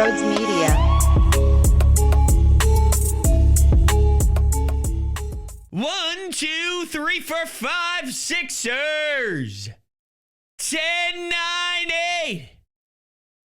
Brodes Media. One, two, three, four, five, Sixers. 10, 9, 8.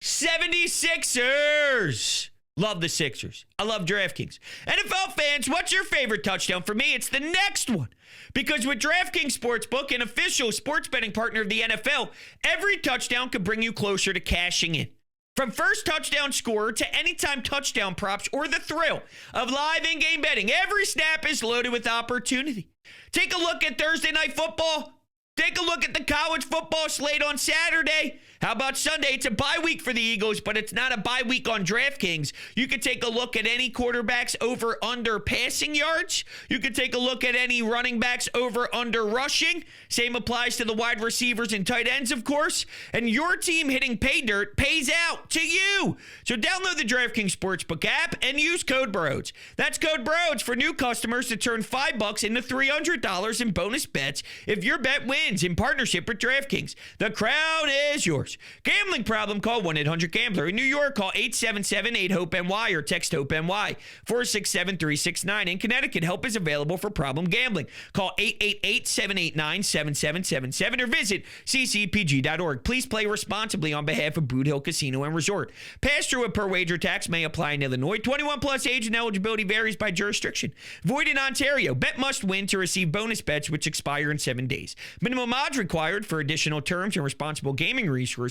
76ers. Love the Sixers. I love DraftKings. NFL fans, what's your favorite touchdown? For me, it's the next one. Because with DraftKings Sportsbook, an official sports betting partner of the NFL, every touchdown could bring you closer to cashing in. From first touchdown scorer to anytime touchdown props or the thrill of live in-game betting, every snap is loaded with opportunity. Take a look at Thursday Night Football. Take a look at the college football slate on Saturday. How about Sunday? It's a bye week for the Eagles, but it's not a bye week on DraftKings. You could take a look at any quarterbacks over under passing yards. You could take a look at any running backs over under rushing. Same applies to the wide receivers and tight ends, of course. And your team hitting pay dirt pays out to you. So download the DraftKings Sportsbook app and use code Brodes. That's code Brodes for new customers to turn $5 into $300 in bonus bets if your bet wins in partnership with DraftKings. The crown is yours. Gambling problem? Call 1-800-GAMBLER. In New York, call 877-8-HOPE-NY or text HOPE-NY 467-369. In Connecticut, help is available for problem gambling. Call 888-789-7777 or visit ccpg.org. Please play responsibly on behalf of Boot Hill Casino and Resort. Pass-through and per wager tax may apply in Illinois. 21 plus age and eligibility varies by jurisdiction. Void in Ontario. Bet must win to receive bonus bets which expire in 7 days. Minimum odds required. For additional terms and responsible gaming resources,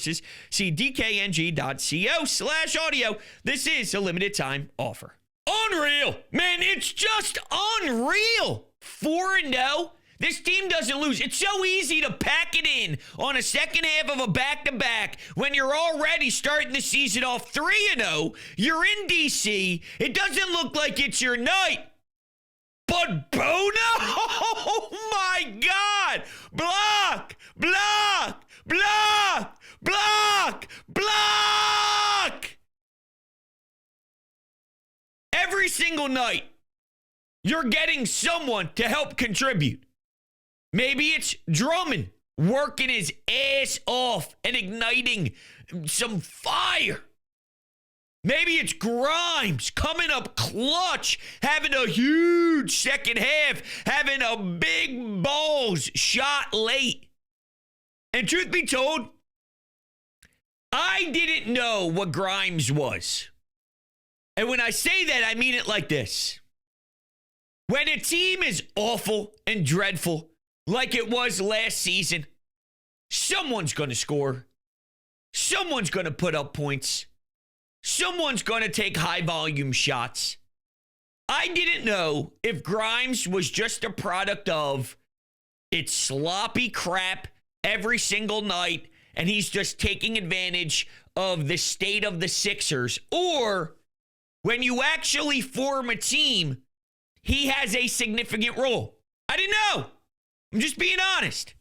see dkng.co/audio. This is a limited time offer. Unreal. Man, it's just unreal. 4-0. This team doesn't lose. It's so easy to pack it in on a second half of a back-to-back when you're already starting the season off 3-0. You're in D.C. It doesn't look like it's your night. But Bona? Oh, my God. Block, block, block, block, block. Every single night, you're getting someone to help contribute. Maybe it's Drummond working his ass off and igniting some fire. Maybe it's Grimes coming up clutch, having a huge second half, having a big balls shot late. And truth be told, I didn't know what Grimes was. And when I say that, I mean it like this. When a team is awful and dreadful, like it was last season, someone's going to score. Someone's going to put up points. Someone's going to take high volume shots. I didn't know if Grimes was just a product of it's sloppy crap every single night and he's just taking advantage of the state of the Sixers, or when you actually form a team, he has a significant role. I didn't know. I'm just being honest.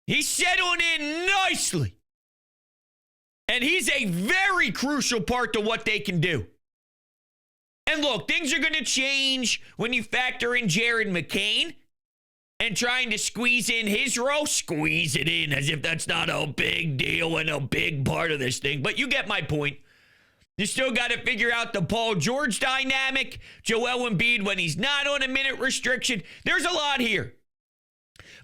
He settled in nicely. And he's a very crucial part to what they can do. And look, things are going to change when you factor in Jared McCain and trying to squeeze in his role. Squeeze it in as if that's not a big deal and a big part of this thing. But you get my point. You still got to figure out the Paul George dynamic. Joel Embiid when he's not on a minute restriction. There's a lot here.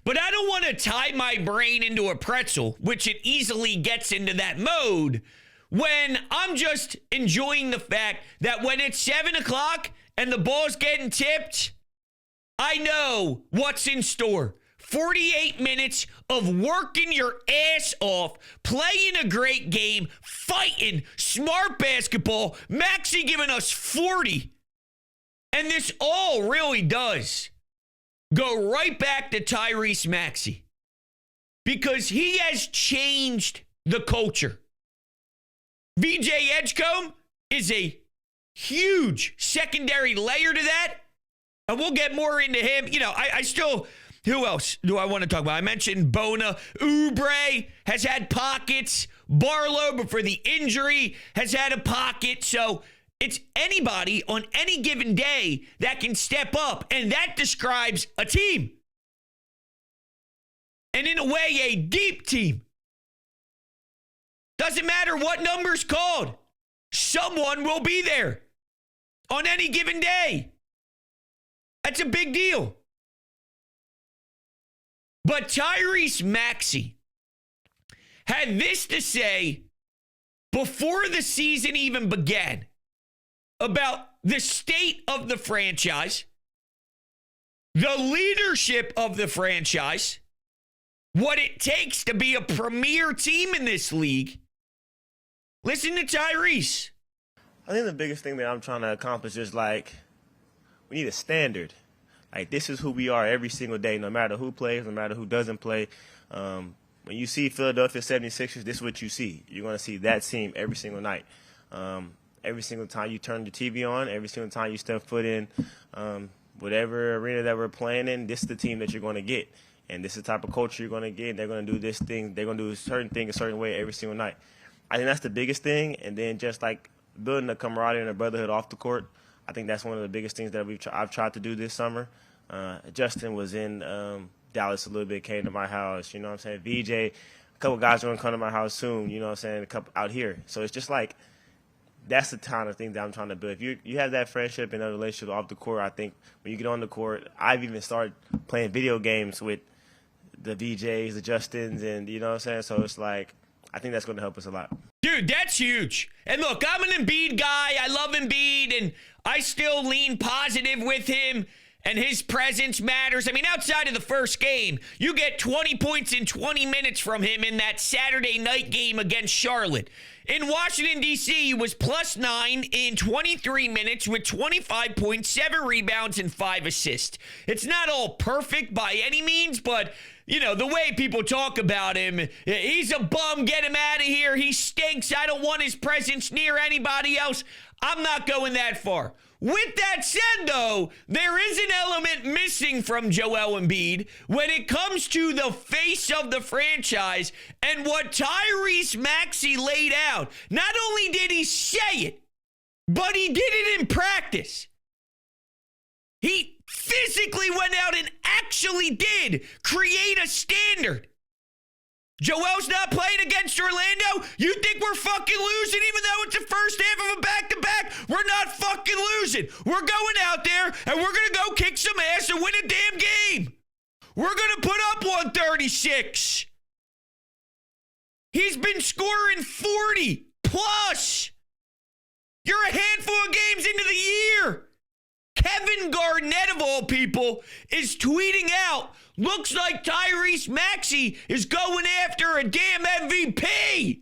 But I don't want to tie my brain into a pretzel, which it easily gets into that mode, when I'm just enjoying the fact that when it's 7 o'clock and the ball's getting tipped, I know what's in store. 48 minutes of working your ass off, playing a great game, fighting, smart basketball, Maxey giving us 40. And this all really does go right back to Tyrese Maxey, because he has changed the culture. VJ Edgecomb is a huge secondary layer to that, and we'll get more into him. You know, I still, who else do I want to talk about? I mentioned Bona. Oubre has had pockets. Barlow, before the injury, has had a pocket. So it's anybody on any given day that can step up, and that describes a team. And in a way, a deep team. doesn't matter what number's called. Someone will be there on any given day. That's a big deal. But Tyrese Maxey had this to say before the season even began about the state of the franchise, the leadership of the franchise, what it takes to be a premier team in this league. Listen to Tyrese. I think the biggest thing that I'm trying to accomplish is, like, we need a standard. Like, this is who we are every single day, no matter who plays, no matter who doesn't play. When you see Philadelphia 76ers, this is what you see. You're going to see that team every single night. Every single time you turn the TV on, every single time you step foot in whatever arena that we're playing in, this is the team that you're going to get. And this is the type of culture you're going to get. They're going to do this thing. They're going to do a certain thing a certain way every single night. I think that's the biggest thing. And then just, like, building a camaraderie and a brotherhood off the court, I think that's one of the biggest things that I've tried to do this summer. Justin was in Dallas a little bit, came to my house, you know what I'm saying? VJ, a couple guys are going to come to my house soon, you know what I'm saying, a couple out here. So it's just like, that's the kind of thing that I'm trying to build. If you have that friendship and that relationship off the court, I think when you get on the court, I've even started playing video games with the VJs, the Justins, and you know what I'm saying? So it's like, I think that's going to help us a lot. Dude, that's huge. And look, I'm an Embiid guy. I love Embiid, and I still lean positive with him, and his presence matters. I mean, outside of the first game, you get 20 points in 20 minutes from him in that Saturday night game against Charlotte. In Washington, D.C., he was +9 in 23 minutes with 25 points, 7 rebounds, and 5 assists. It's not all perfect by any means, but, you know, the way people talk about him, he's a bum, get him out of here, he stinks, I don't want his presence near anybody else. I'm not going that far. With that said, though, there is an element missing from Joel Embiid when it comes to the face of the franchise and what Tyrese Maxey laid out. Not only did he say it, but he did it in practice. He physically went out and actually did create a standard. Joel's not playing against Orlando? You think we're fucking losing even though it's the first half of a back-to-back? We're not fucking losing. We're going out there and we're going to go kick some ass and win a damn game. We're going to put up 136. He's been scoring 40 plus. You're a handful of games into the year. Kevin Garnett, of all people, is tweeting out, looks like Tyrese Maxey is going after a damn MVP.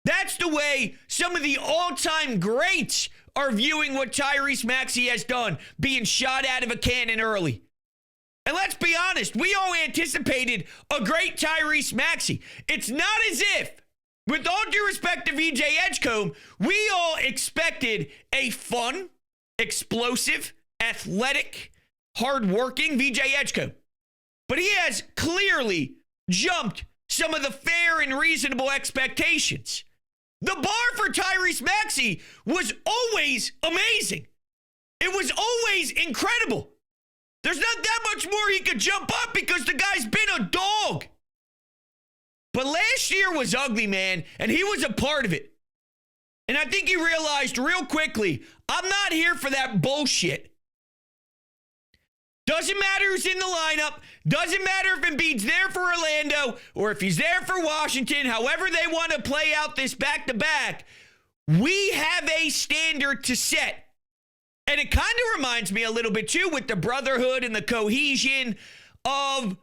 That's the way some of the all-time greats are viewing what Tyrese Maxey has done, being shot out of a cannon early. And let's be honest, we all anticipated a great Tyrese Maxey. It's not as if, with all due respect to VJ Edgecomb, we all expected a fun, explosive, athletic, hardworking VJ Edgecomb. But he has clearly jumped some of the fair and reasonable expectations. The bar for Tyrese Maxey was always amazing. It was always incredible. There's not that much more he could jump up because the guy's been a dog. But last year was ugly, man, and he was a part of it. And I think he realized real quickly, I'm not here for that bullshit. Doesn't matter who's in the lineup. Doesn't matter if Embiid's there for Orlando or if he's there for Washington. However they want to play out this back-to-back, we have a standard to set. And it kind of reminds me a little bit, too, with the brotherhood and the cohesion of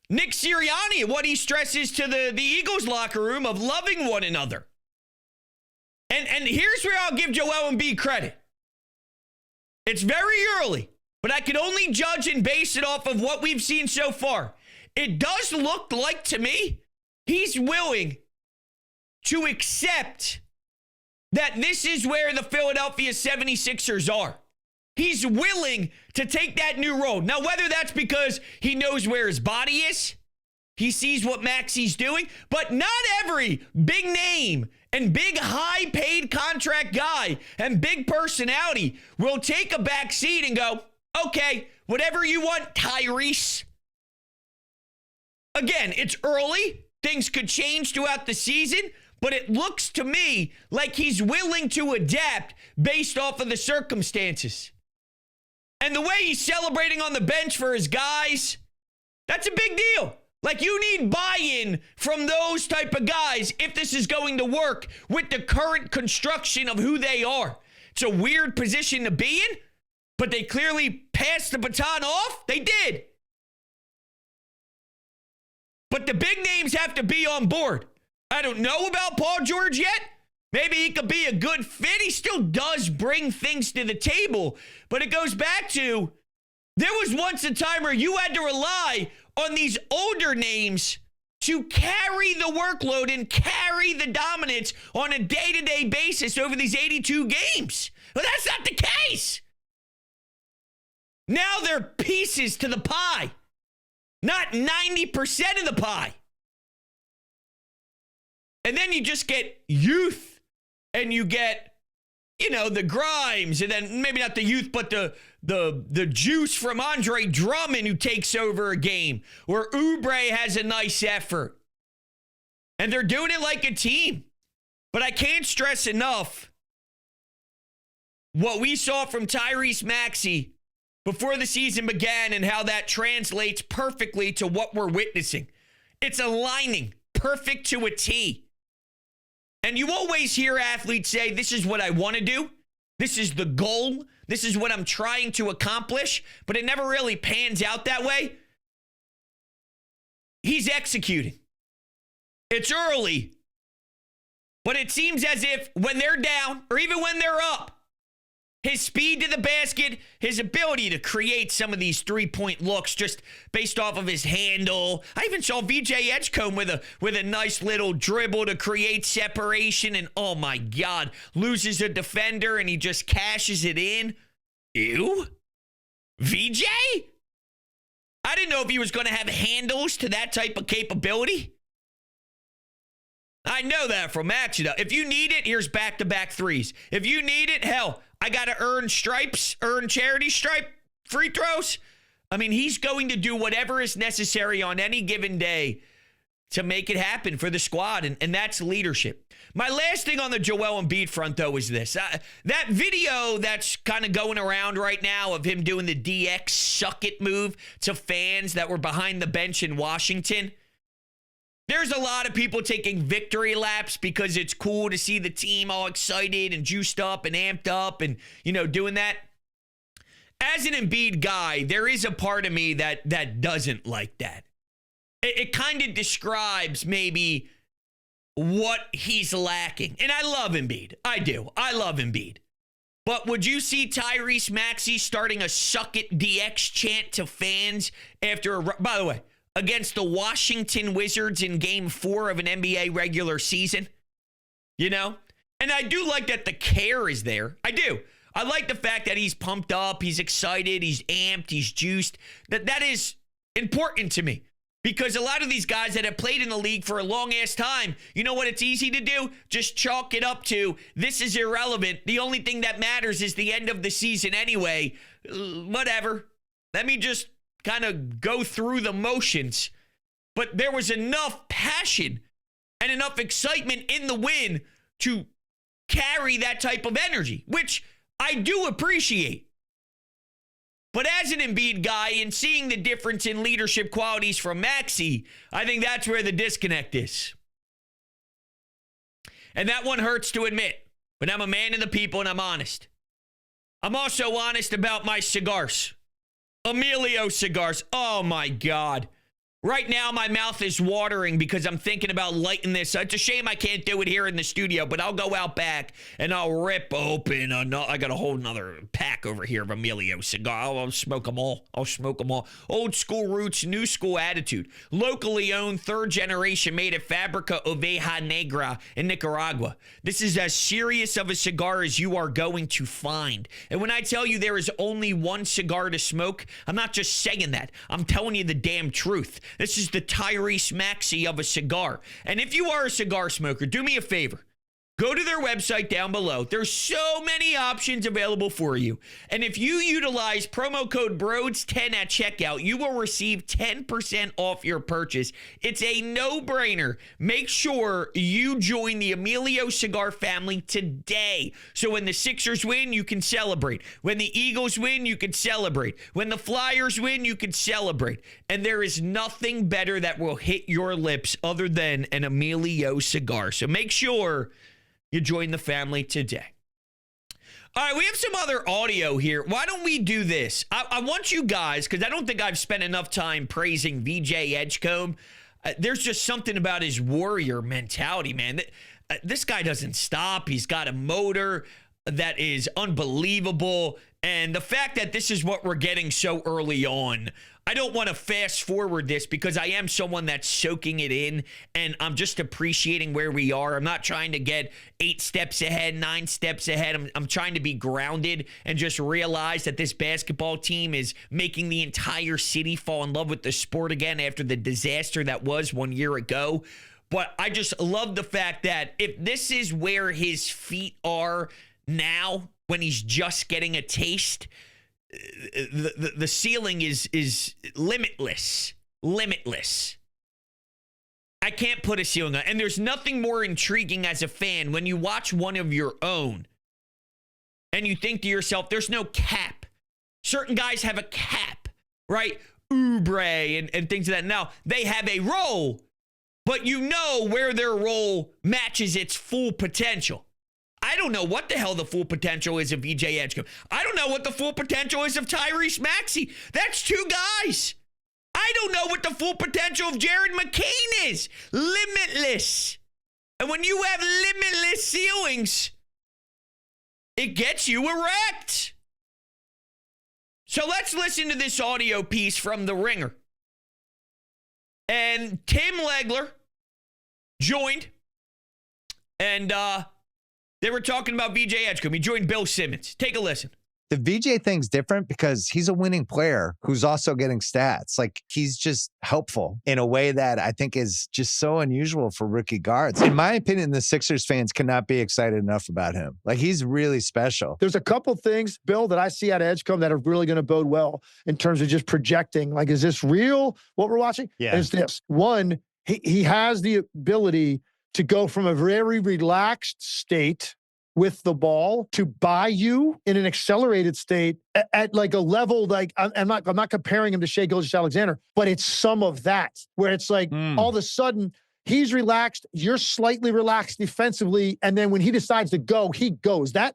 Nick Sirianni and what he stresses to the Eagles locker room of loving one another. And here's where I'll give Joel Embiid credit. It's very early, but I can only judge and base it off of what we've seen so far. It does look like, to me, he's willing to accept that this is where the Philadelphia 76ers are. He's willing to take that new role. Now, whether that's because he knows where his body is, he sees what Maxey's doing, but not every big name and big high-paid contract guy and big personality will take a back seat and go, okay, whatever you want, Tyrese. Again, it's early. things could change throughout the season, but it looks to me like he's willing to adapt based off of the circumstances. And the way he's celebrating on the bench for his guys, that's a big deal. Like, you need buy-in from those type of guys if this is going to work with the current construction of who they are. It's a weird position to be in, but they clearly passed the baton off. They did. But the big names have to be on board. I don't know about Paul George yet. Maybe he could be a good fit. He still does bring things to the table. But it goes back to, there was once a time where you had to rely on these older names to carry the workload and carry the dominance on a day-to-day basis over these 82 games. Well, that's not the case. Now they're pieces to the pie, not 90% of the pie. And then you just get youth, and you get, you know, the Grimes, and then maybe not the youth, but the juice from Andre Drummond who takes over a game, or Oubre has a nice effort. And they're doing it like a team. But I can't stress enough what we saw from Tyrese Maxey before the season began and how that translates perfectly to what we're witnessing. It's aligning perfect to a T. And you always hear athletes say, this is what I want to do. This is the goal. This is what I'm trying to accomplish. But it never really pans out that way. He's executing. It's early. But it seems as if when they're down, or even when they're up, his speed to the basket, his ability to create some of these three-point looks just based off of his handle. I even saw VJ Edgecomb with a nice little dribble to create separation, and oh my God, loses a defender and he just cashes it in. Ew. VJ? I didn't know if he was going to have handles to that type of capability. I know that from action. If you need it, here's back-to-back threes. If you need it, hell, I got to earn charity stripe free throws. I mean, he's going to do whatever is necessary on any given day to make it happen for the squad, and that's leadership. My last thing on the Joel Embiid front, though, is this. That video that's kind of going around right now of him doing the DX suck it move to fans that were behind the bench in Washington. There's a lot of people taking victory laps because it's cool to see the team all excited and juiced up and amped up and, you know, doing that. As an Embiid guy, there is a part of me that doesn't like that. It kind of describes maybe what he's lacking. And I love Embiid. I do. I love Embiid. But would you see Tyrese Maxey starting a suck it DX chant to fans after by the way, against the Washington Wizards in Game 4 of an NBA regular season? You know? And I do like that the care is there. I do. I like the fact that he's pumped up, he's excited, he's amped, he's juiced. That is important to me. Because a lot of these guys that have played in the league for a long-ass time, you know what it's easy to do? Just chalk it up to, this is irrelevant. The only thing that matters is the end of the season anyway. Whatever. Let me just kind of go through the motions. But there was enough passion and enough excitement in the win to carry that type of energy, which I do appreciate. But as an Embiid guy and seeing the difference in leadership qualities from Maxey, I think that's where the disconnect is. And that one hurts to admit, but I'm a man of the people and I'm honest. I'm also honest about my cigars. Amelio cigars. Oh, my God. Right now, my mouth is watering because I'm thinking about lighting this. It's a shame I can't do it here in the studio, but I'll go out back and I'll rip open. I got a whole nother pack over here of Amelio cigar. I'll smoke them all. I'll smoke them all. Old school roots, new school attitude. Locally owned, third generation, made at Fabrica Oveja Negra in Nicaragua. This is as serious of a cigar as you are going to find. And when I tell you there is only one cigar to smoke, I'm not just saying that. I'm telling you the damn truth. This is the Tyrese Maxey of a cigar. And if you are a cigar smoker, do me a favor. Go to their website down below. There's so many options available for you. And if you utilize promo code BRODES10 at checkout, you will receive 10% off your purchase. It's a no-brainer. Make sure you join the Amelio cigar family today. So when the Sixers win, you can celebrate. When the Eagles win, you can celebrate. When the Flyers win, you can celebrate. And there is nothing better that will hit your lips other than an Amelio cigar. So make sure you join the family today. All right, we have some other audio here. Why don't we do this? I want you guys, because I don't think I've spent enough time praising VJ Edgecomb. There's just something about his warrior mentality, man. This guy doesn't stop. He's got a motor that is unbelievable. And the fact that this is what we're getting so early on, I don't want to fast forward this because I am someone that's soaking it in and I'm just appreciating where we are. I'm not trying to get 8 steps ahead, 9 steps ahead. I'm trying to be grounded and just realize that this basketball team is making the entire city fall in love with the sport again after the disaster that was 1 year ago. But I just love the fact that if this is where his feet are now, when he's just getting a taste, the ceiling is limitless. I can't put a ceiling on. And there's nothing more intriguing as a fan when you watch one of your own and you think to yourself, there's no cap. Certain guys have a cap, right? Oubre and things of that. Now, they have a role, but you know where their role matches its full potential. I don't know what the hell the full potential is of VJ Edgecomb. I don't know what the full potential is of Tyrese Maxey. That's 2 guys. I don't know what the full potential of Jared McCain is. Limitless. And when you have limitless ceilings, it gets you erect. So let's listen to this audio piece from The Ringer. And Tim Legler joined, and they were talking about VJ Edgecomb. He joined Bill Simmons. Take a listen. The VJ thing's different because he's a winning player who's also getting stats. Like, he's just helpful in a way that I think is just so unusual for rookie guards. In my opinion, the Sixers fans cannot be excited enough about him. Like, he's really special. There's a couple things, Bill, that I see out of Edgecomb that are really going to bode well in terms of just projecting. Like, is this real, what we're watching? Yeah. Is this. One, he has the ability to go from a very relaxed state with the ball to buy you in an accelerated state at like a level, like I'm not comparing him to Shai Gilgeous-Alexander, but it's some of that where it's like all of a sudden he's relaxed, you're slightly relaxed defensively, and then when he decides to go, he goes. That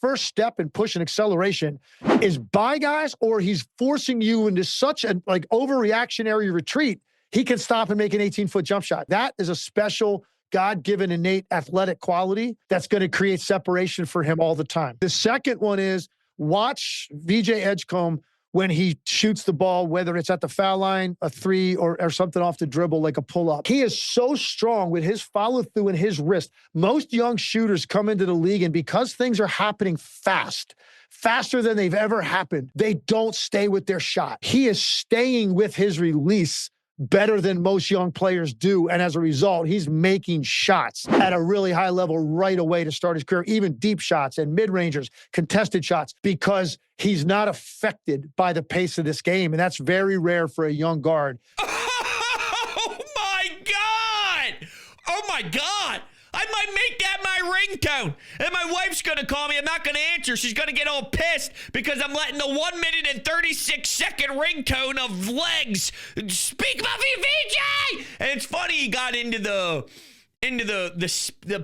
first step in push and acceleration is buy guys, or he's forcing you into such a like overreactionary retreat, he can stop and make an 18-foot jump shot. That is a special God-given innate athletic quality that's going to create separation for him all the time. The second one is watch VJ Edgecomb when he shoots the ball, whether it's at the foul line, a 3, or something off the dribble like a pull-up. He is so strong with his follow-through and his wrist. Most young shooters come into the league, and because things are happening faster than they've ever happened, they don't stay with their shot. He is staying with his release better than most young players do. And as a result, he's making shots at a really high level right away to start his career, even deep shots and mid-rangers, contested shots, because he's not affected by the pace of this game. And that's very rare for a young guard. Oh, my God. Oh, my God. I might make that my ringtone. And my wife's going to call me. I'm not going to answer. She's going to get all pissed because I'm letting the 1 minute and 36-second ringtone of legs speak about VJ. And it's funny he got into the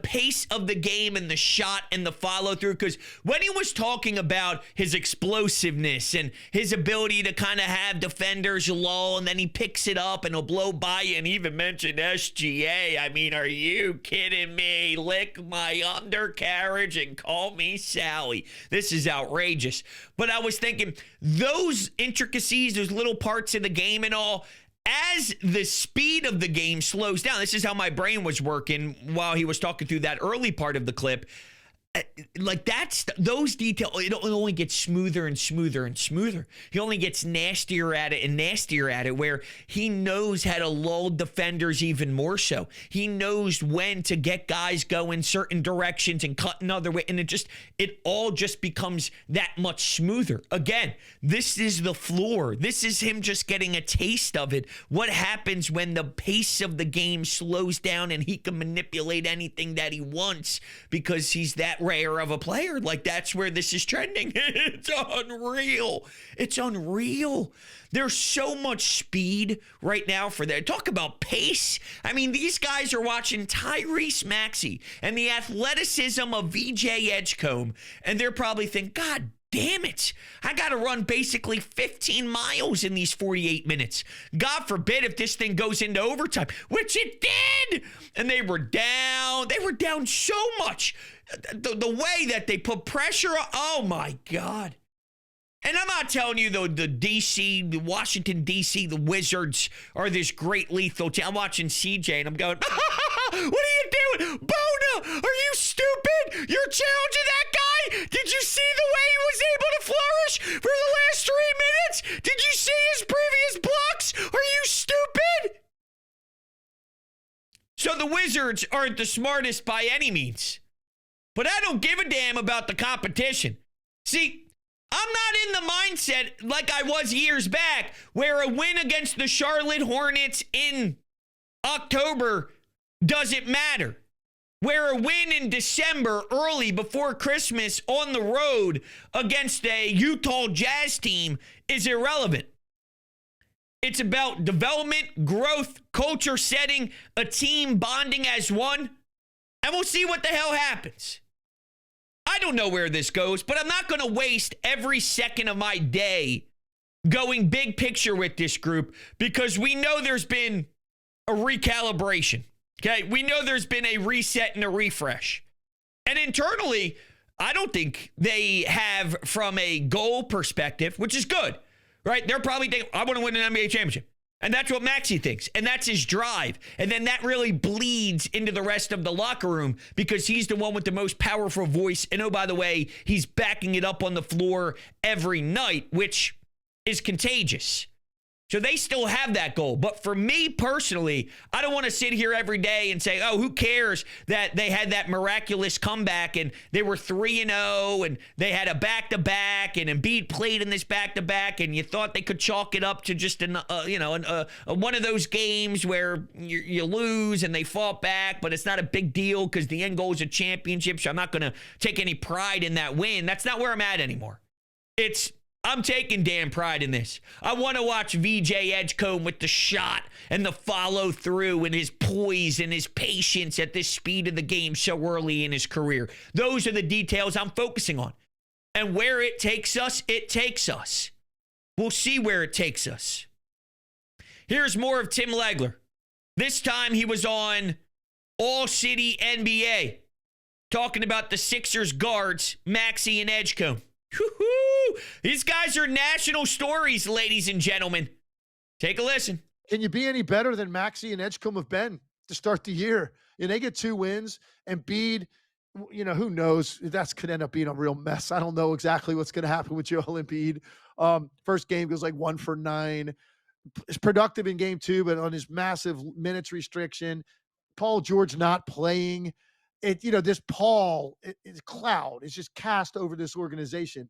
pace of the game and the shot and the follow through, because when he was talking about his explosiveness and his ability to kind of have defenders lull and then he picks it up and he'll blow by you, and he even mentioned SGA. I mean, are you kidding me? Lick my undercarriage and call me Sally. This is outrageous. But I was thinking those intricacies, those little parts of the game and all, as the speed of the game slows down, this is how my brain was working while he was talking through that early part of the clip. like that's those details. It only gets smoother and smoother and smoother. He only gets nastier at it and nastier at it, where he knows how to lull defenders even more so. He knows when to get guys going certain directions and cut another way, and it all just becomes that much smoother. Again, this is the floor. This is him just getting a taste of it. What happens when the pace of the game slows down and he can manipulate anything that he wants because he's that rare of a player? Like, that's where this is trending. It's unreal. It's unreal. There's so much speed right now for that. Talk about pace. I mean, these guys are watching Tyrese Maxey and the athleticism of VJ Edgecomb, and they're probably thinking, God damn it, I got to run basically 15 miles in these 48 minutes. God forbid if this thing goes into overtime, which it did. And they were down. They were down so much. The way that they put pressure on, oh my God. And I'm not telling you, though, the Washington, D.C., the Wizards are this great lethal team. I'm watching CJ and I'm going, what are you doing? Bona, are you stupid? You're challenging that guy? Did you see the way he was able to flourish for the last 3 minutes? Did you see his previous blocks? Are you stupid? So the Wizards aren't the smartest by any means. But I don't give a damn about the competition. See, I'm not in the mindset like I was years back, where a win against the Charlotte Hornets in October doesn't matter. Where a win in December, early before Christmas, on the road against a Utah Jazz team is irrelevant. It's about development, growth, culture setting, a team bonding as one, and we'll see what the hell happens. I don't know where this goes, but I'm not going to waste every second of my day going big picture with this group, because we know there's been a recalibration. Okay, we know there's been a reset and a refresh. And internally, I don't think they have, from a goal perspective, which is good, right? They're probably thinking, I want to win an NBA championship. And that's what Maxey thinks. And that's his drive. And then that really bleeds into the rest of the locker room, because he's the one with the most powerful voice. And oh, by the way, he's backing it up on the floor every night, which is contagious. So they still have that goal. But for me personally, I don't want to sit here every day and say, oh, who cares that they had that miraculous comeback and they were 3-0 and they had a back-to-back and Embiid played in this back-to-back and you thought they could chalk it up to just one of those games where you lose and they fought back, but it's not a big deal because the end goal is a championship, so I'm not going to take any pride in that win. That's not where I'm at anymore. I'm taking damn pride in this. I want to watch VJ Edgecomb with the shot and the follow through and his poise and his patience at this speed of the game so early in his career. Those are the details I'm focusing on. And where it takes us, it takes us. We'll see where it takes us. Here's more of Tim Legler. This time he was on All City NBA, talking about the Sixers guards, Maxey and Edgecomb. Woo-hoo! These guys are national stories, ladies and gentlemen. Take a listen. Can you be any better than Maxey and Edgecomb have been to start the year? And they get 2 wins. Embiid, who knows? That's could end up being a real mess. I don't know exactly what's going to happen with Joel Embiid. First game goes like 1 for 9. It's productive in game 2, but on his massive minutes restriction. Paul George not playing. This cloud is just cast over this organization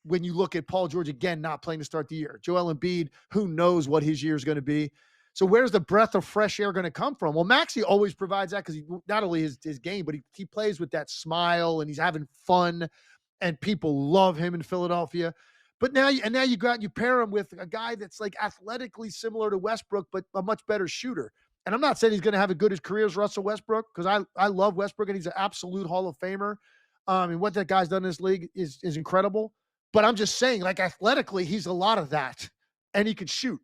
when you look at Paul George again not playing to start the year. Joel Embiid, who knows what his year is going to be. So where's the breath of fresh air going to come from? Well, Maxey always provides that, because he not only his game, but he plays with that smile and he's having fun, and people love him in Philadelphia. But now you go out and you pair him with a guy that's like athletically similar to Westbrook, but a much better shooter. And I'm not saying he's going to have as good a career as Russell Westbrook, because I love Westbrook and he's an absolute Hall of Famer. And what that guy's done in this league is incredible. But I'm just saying, like, athletically, he's a lot of that, and he can shoot.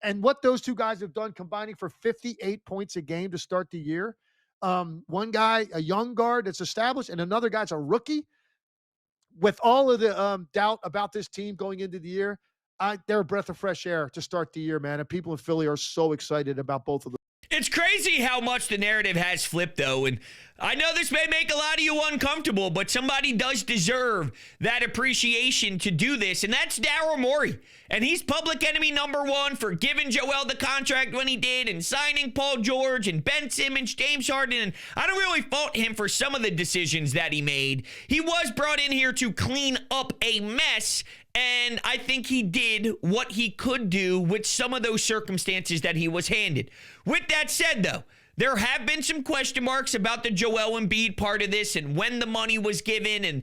And what those two guys have done, combining for 58 points a game to start the year. One guy, a young guard that's established, and another guy's a rookie. With all of the doubt about this team going into the year, they're a breath of fresh air to start the year, man. And people in Philly are so excited about both of them. It's crazy how much the narrative has flipped, though. And I know this may make a lot of you uncomfortable, but somebody does deserve that appreciation to do this, and that's Daryl Morey. And he's public enemy number one for giving Joel the contract when he did and signing Paul George and Ben Simmons, James Harden. And I don't really fault him for some of the decisions that he made. He was brought in here to clean up a mess, and I think he did what he could do with some of those circumstances that he was handed. With that said, though, there have been some question marks about the Joel Embiid part of this and when the money was given and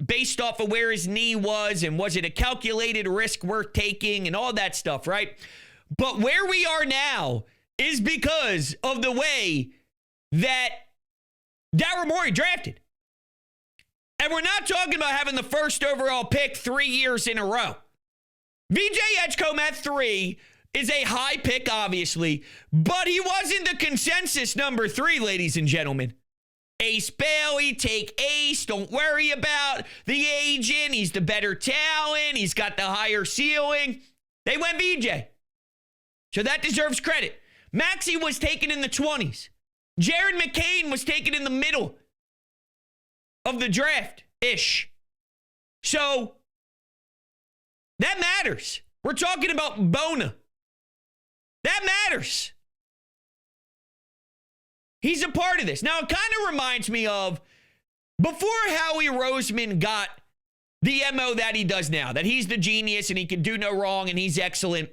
based off of where his knee was and was it a calculated risk worth taking and all that stuff, right? But where we are now is because of the way that Daryl Morey drafted. And we're not talking about having the first overall pick 3 years in a row. VJ Edgecomb at 3 is a high pick, obviously, but he wasn't the consensus number 3, ladies and gentlemen. Ace Bailey, take Ace. Don't worry about the agent. He's the better talent. He's got the higher ceiling. They went VJ. So that deserves credit. Maxey was taken in the 20s. Jared McCain was taken in the middle of the draft-ish. So that matters. We're talking about Bona. That matters. He's a part of this. Now, it kind of reminds me of before Howie Roseman got the MO that he does now, that he's the genius and he can do no wrong and he's excellent.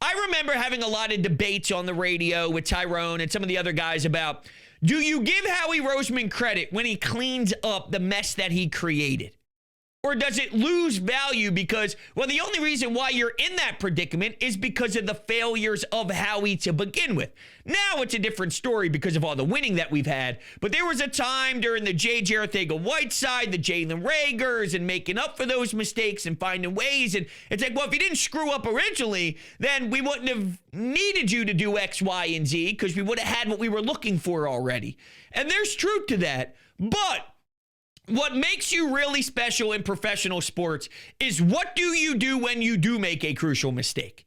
I remember having a lot of debates on the radio with Tyrone and some of the other guys about, do you give Howie Roseman credit when he cleans up the mess that he created? Or does it lose value because, well, the only reason why you're in that predicament is because of the failures of Howie to begin with. Now it's a different story because of all the winning that we've had. But there was a time during the J. Arthega-Whiteside, the Jalen Ragers, and making up for those mistakes and finding ways. And it's like, well, if you didn't screw up originally, then we wouldn't have needed you to do X, Y, and Z because we would have had what we were looking for already. And there's truth to that. But what makes you really special in professional sports is what do you do when you do make a crucial mistake?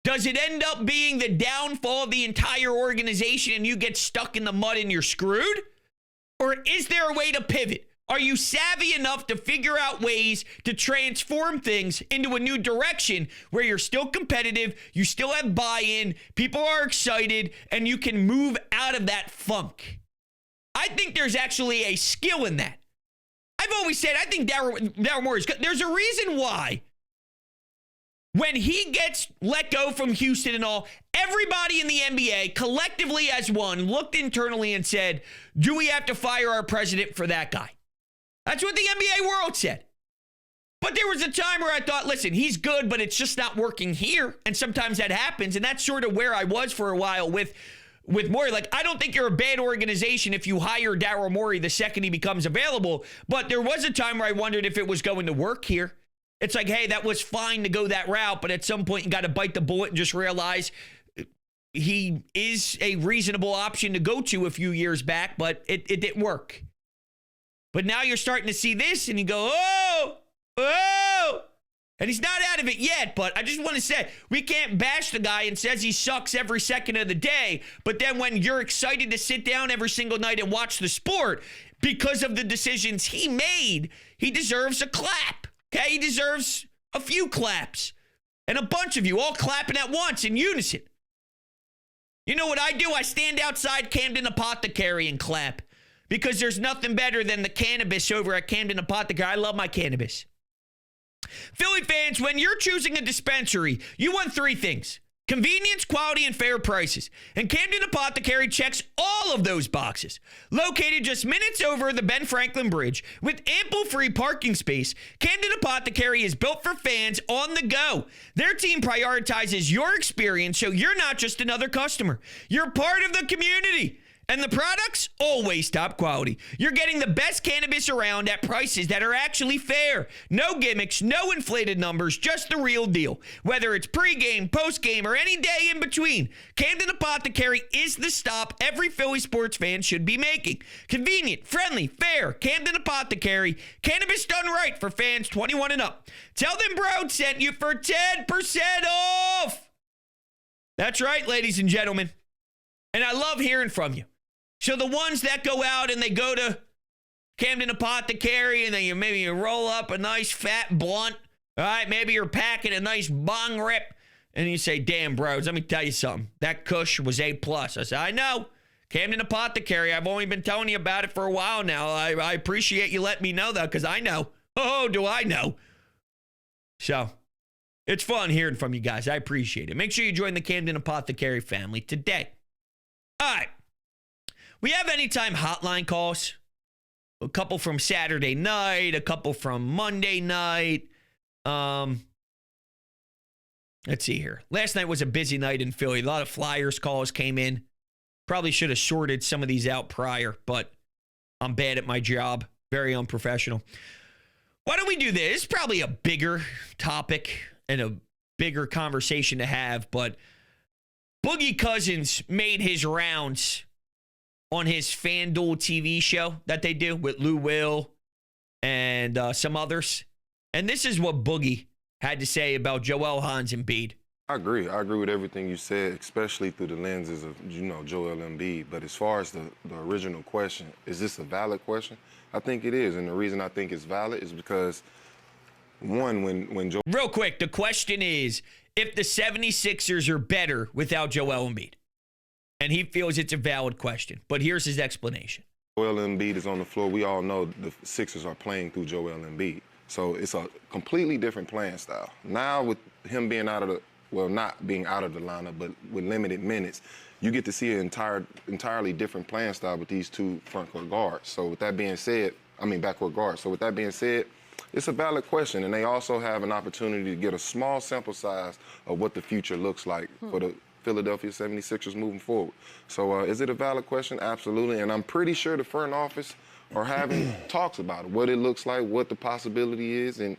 Does it end up being the downfall of the entire organization and you get stuck in the mud and you're screwed? Or is there a way to pivot? Are you savvy enough to figure out ways to transform things into a new direction where you're still competitive, you still have buy-in, people are excited, and you can move out of that funk? I think there's actually a skill in that. I've always said, I think Daryl Morey is good. There's a reason why when he gets let go from Houston and all, everybody in the NBA collectively as one looked internally and said, do we have to fire our president for that guy? That's what the NBA world said. But there was a time where I thought, listen, he's good, but it's just not working here. And sometimes that happens. And that's sort of where I was for a while with Morey. Like, I don't think you're a bad organization if you hire Daryl Morey the second he becomes available. But there was a time where I wondered if it was going to work here. It's like, hey, that was fine to go that route, but at some point you got to bite the bullet and just realize he is a reasonable option to go to a few years back, but it didn't work. But now you're starting to see this and you go, oh, and he's not out of it yet, but I just want to say, we can't bash the guy and says he sucks every second of the day, but then when you're excited to sit down every single night and watch the sport because of the decisions he made, he deserves a clap, okay? He deserves a few claps, and a bunch of you all clapping at once in unison. You know what I do? I stand outside Camden Apothecary and clap because there's nothing better than the cannabis over at Camden Apothecary. I love my cannabis. Philly fans, when you're choosing a dispensary, you want three things: convenience, quality, and fair prices. And Camden Apothecary checks all of those boxes. Located just minutes over the Ben Franklin Bridge with ample free parking space, Camden Apothecary is built for fans on the go. Their team prioritizes your experience so you're not just another customer. You're part of the community. And the products, always top quality. You're getting the best cannabis around at prices that are actually fair. No gimmicks, no inflated numbers, just the real deal. Whether it's pregame, postgame, or any day in between, Camden Apothecary is the stop every Philly sports fan should be making. Convenient, friendly, fair, Camden Apothecary. Cannabis done right for fans 21 and up. Tell them Brodes sent you for 10% off. That's right, ladies and gentlemen. And I love hearing from you. So the ones that go out and they go to Camden Apothecary and then you roll up a nice fat blunt. All right, maybe you're packing a nice bong rip. And you say, damn, Brodes, let me tell you something. That kush was A+. I said, I know. Camden Apothecary, I've only been telling you about it for a while now. I appreciate you letting me know that because I know. Oh, do I know? So, it's fun hearing from you guys. I appreciate it. Make sure you join the Camden Apothecary family today. All right. We have anytime hotline calls. A couple from Saturday night, a couple from Monday night. Let's see here. Last night was a busy night in Philly. A lot of Flyers calls came in. Probably should have sorted some of these out prior, but I'm bad at my job. Very unprofessional. Why don't we do this? It's probably a bigger topic and a bigger conversation to have, but Boogie Cousins made his rounds on his FanDuel TV show that they do with Lou Will and some others. And this is what Boogie had to say about Joel Hans Embiid. I agree with everything you said, especially through the lenses of, Joel Embiid. But as far as the original question, is this a valid question? I think it is. And the reason I think it's valid is because, one, when Joel... Real quick, the question is if the 76ers are better without Joel Embiid. And he feels it's a valid question. But here's his explanation. Joel Embiid is on the floor. We all know the Sixers are playing through Joel Embiid. So it's a completely different playing style. Now with him being not being out of the lineup, but with limited minutes, you get to see an entirely different playing style with these two frontcourt guards. So with that being said, backcourt guards. So with that being said, it's a valid question, and they also have an opportunity to get a small sample size of what the future looks like for the Philadelphia 76ers moving forward. So is it a valid question? Absolutely, and I'm pretty sure the front office are having talks about it, what it looks like, what the possibility is, and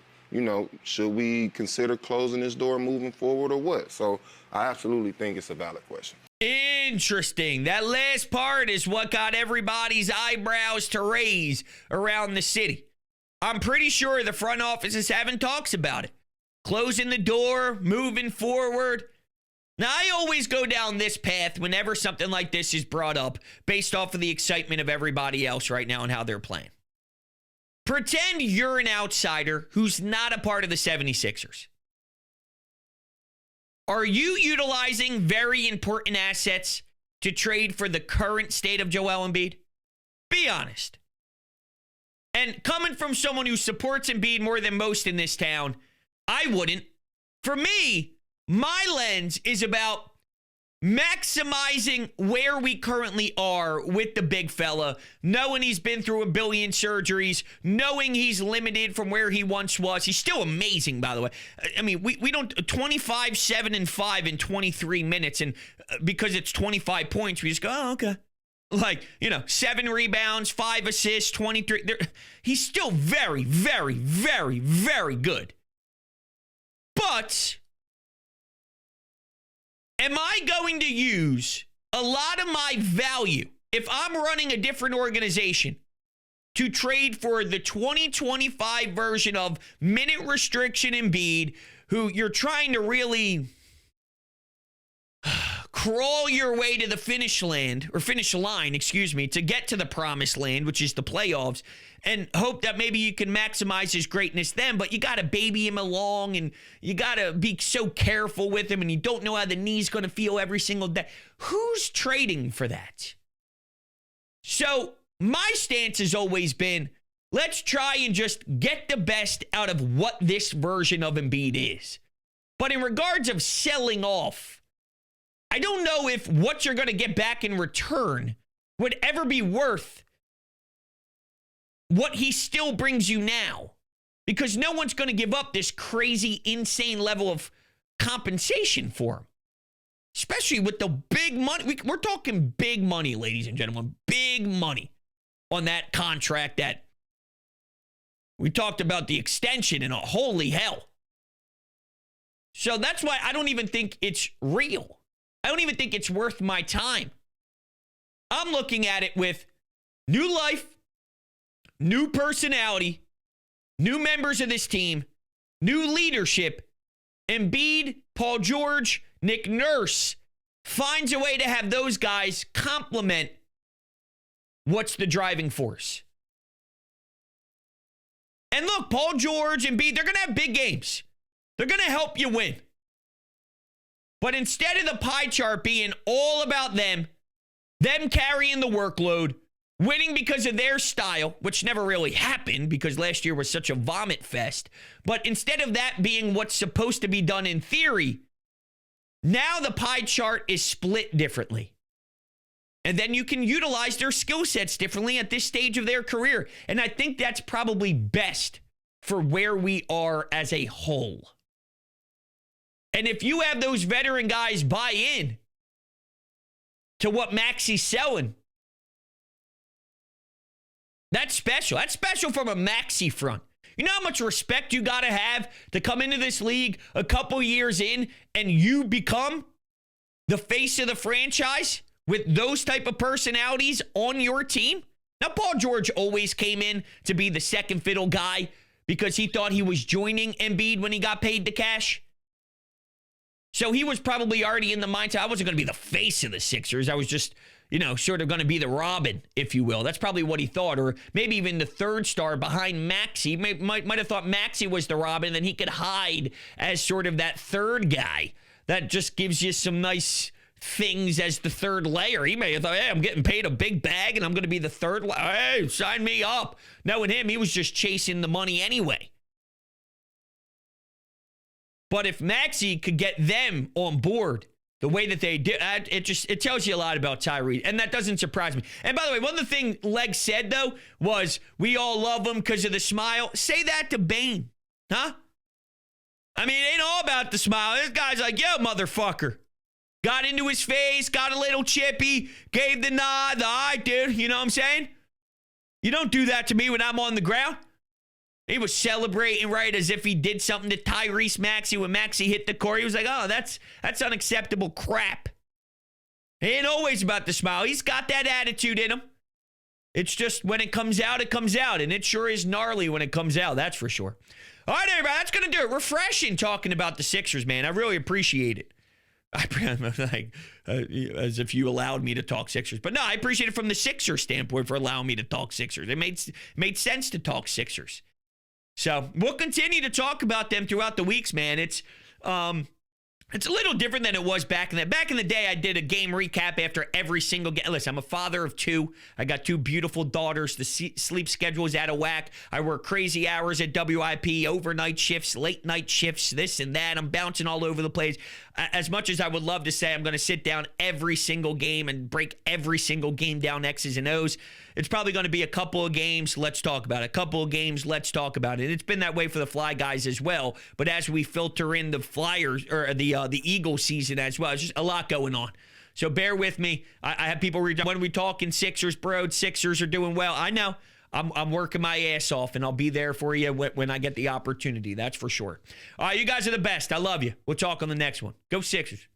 should we consider closing this door moving forward or what? So I absolutely think it's a valid question. Interesting. That last part is what got everybody's eyebrows to raise around the city. I'm pretty sure the front office is having talks about it. Closing the door, moving forward. Now, I always go down this path whenever something like this is brought up based off of the excitement of everybody else right now and how they're playing. Pretend you're an outsider who's not a part of the 76ers. Are you utilizing very important assets to trade for the current state of Joel Embiid? Be honest. And coming from someone who supports Embiid more than most in this town, I wouldn't. For me, my lens is about maximizing where we currently are with the big fella, knowing he's been through a billion surgeries, knowing he's limited from where he once was. He's still amazing, by the way. We don't 25, 7, and 5 in 23 minutes, and because it's 25 points, we just go, oh, okay. 7 rebounds, 5 assists, 23. He's still very, very, very, very good. But am I going to use a lot of my value if I'm running a different organization to trade for the 2025 version of minute restriction Embiid, who you're trying to really crawl your way to the finish line, to get to the promised land, which is the playoffs, and hope that maybe you can maximize his greatness then, but you got to baby him along, and you got to be so careful with him, and you don't know how the knee's going to feel every single day. Who's trading for that? So my stance has always been, let's try and just get the best out of what this version of Embiid is. But in regards of selling off, I don't know if what you're going to get back in return would ever be worth what he still brings you now. Because no one's going to give up this crazy, insane level of compensation for him. Especially with the big money. We're talking big money, ladies and gentlemen. Big money on that contract that we talked about the extension and holy hell. So that's why I don't even think it's real. I don't even think it's worth my time. I'm looking at it with new life, new personality, new members of this team, new leadership. Embiid, Paul George, Nick Nurse finds a way to have those guys complement what's the driving force. And look, Paul George and Embiid, they're going to have big games. They're going to help you win. But instead of the pie chart being all about them carrying the workload, winning because of their style, which never really happened because last year was such a vomit fest. But instead of that being what's supposed to be done in theory, now the pie chart is split differently. And then you can utilize their skill sets differently at this stage of their career. And I think that's probably best for where we are as a whole. And if you have those veteran guys buy in to what Maxey's selling, that's special. That's special from a Maxey front. You know how much respect you got to have to come into this league a couple years in and you become the face of the franchise with those type of personalities on your team? Now, Paul George always came in to be the second fiddle guy because he thought he was joining Embiid when he got paid the cash. So he was probably already in the mindset, I wasn't going to be the face of the Sixers. I was just, sort of going to be the Robin, if you will. That's probably what he thought. Or maybe even the third star behind Maxey. Might have thought Maxey was the Robin, and then he could hide as sort of that third guy. That just gives you some nice things as the third layer. He may have thought, hey, I'm getting paid a big bag, and I'm going to be the third layer. Hey, sign me up. Knowing him, he was just chasing the money anyway. But if Maxey could get them on board the way that they did, it tells you a lot about Tyrese, and that doesn't surprise me. And by the way, one of the things Leg said, though, was we all love him because of the smile. Say that to Bane, huh? I mean, it ain't all about the smile. This guy's like, yo, motherfucker. Got into his face, got a little chippy, gave the nod, the eye, dude. You know what I'm saying? You don't do that to me when I'm on the ground. He was celebrating, right, as if he did something to Tyrese Maxey when Maxey hit the court. He was like, oh, that's unacceptable crap. It ain't always about the smile. He's got that attitude in him. It's just when it comes out, it comes out. And it sure is gnarly when it comes out, that's for sure. All right, everybody, that's going to do it. Refreshing talking about the Sixers, man. I really appreciate it. As if you allowed me to talk Sixers. But no, I appreciate it from the Sixers standpoint for allowing me to talk Sixers. It made sense to talk Sixers. So we'll continue to talk about them throughout the weeks, man. It's a little different than it was back in the day. I did a game recap after every single game. Listen, I'm a father of two. I got two beautiful daughters. The sleep schedule is out of whack. I work crazy hours at WIP, overnight shifts, late night shifts, this and that. I'm bouncing all over the place. As much as I would love to say I'm going to sit down every single game and break every single game down X's and O's, it's probably going to be a couple of games. Let's talk about it. A couple of games. Let's talk about it. It's been that way for the Fly guys as well. But as we filter in the Flyers or the Eagle season as well, it's just a lot going on. So bear with me. I have people reach out. When we talking Sixers, Brodes, Sixers are doing well. I know. I'm working my ass off, and I'll be there for you when I get the opportunity. That's for sure. All right, you guys are the best. I love you. We'll talk on the next one. Go Sixers.